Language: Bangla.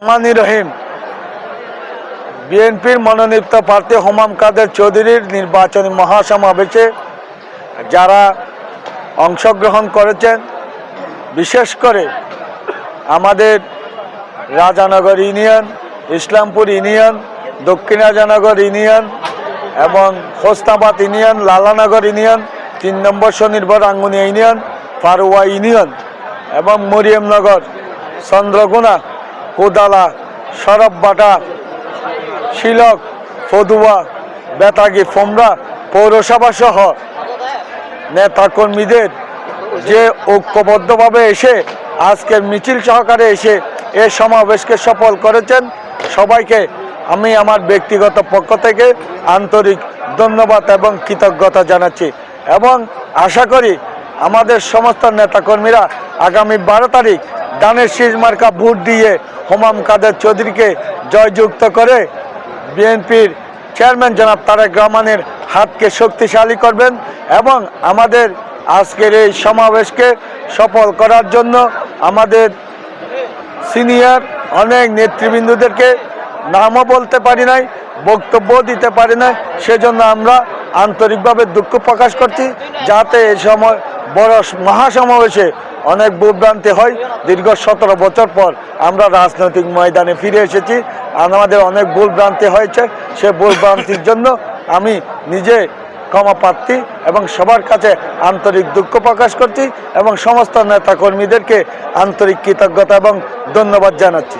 রহমান রহিম। বিএনপির মনোনীত প্রার্থী হোমাম কাদের চৌধুরীর নির্বাচনী মহাসমাবেশে যারা অংশগ্রহণ করেছেন, বিশেষ করে আমাদের রাজানগর ইউনিয়ন, ইসলামপুর ইউনিয়ন, দক্ষিণ রাজানগর ইউনিয়ন এবং হোসনাবাদ ইউনিয়ন, লালানগর ইউনিয়ন, 3 নম্বর স্বনির্ভর আঙ্গুনিয়া ইউনিয়ন, ফারুয়া ইউনিয়ন এবং মরিয়মনগর, চন্দ্রগুনা, কোদালা, সরববাটা, শিলক, ফদুয়া, বেতাগী, ফোমরা পৌরসভা সহ নেতাকর্মীদের যে ঐক্যবদ্ধভাবে এসে আজকের মিছিল সহকারে এসে এই সমাবেশকে সফল করেছেন, সবাইকে আমি আমার ব্যক্তিগত পক্ষ থেকে আন্তরিক ধন্যবাদ এবং কৃতজ্ঞতা জানাচ্ছি এবং আশা করি আমাদের সমস্ত নেতাকর্মীরা আগামী 12 তারিখ ধানের শীষ মার্কা ভোট দিয়ে হোমাম কাদের চৌধুরীকে জয়যুক্ত করে বিএনপির চেয়ারম্যান জনাব তারেক রহমানের হাতকে শক্তিশালী করবেন এবং আমাদের আজকের এই সমাবেশকে সফল করার জন্য আমাদের সিনিয়র অনেক নেতৃবৃন্দদেরকে নামও বলতে পারি নাই, বক্তব্য দিতে পারি নাই, সেজন্য আমরা আন্তরিকভাবে দুঃখ প্রকাশ করছি যাতে এই সময় বড় মহাসমাবেশে অনেক ভুলভ্রান্তি হয়। দীর্ঘ 17 বছর পর আমরা রাজনৈতিক ময়দানে ফিরে এসেছি, আমাদের অনেক ভুলভ্রান্তি হয়েছে। সে ভুলভ্রান্তির জন্য আমি নিজে ক্ষমা প্রার্থী এবং সবার কাছে আন্তরিক দুঃখ প্রকাশ করছি এবং সমস্ত নেতাকর্মীদেরকে আন্তরিক কৃতজ্ঞতা এবং ধন্যবাদ জানাচ্ছি।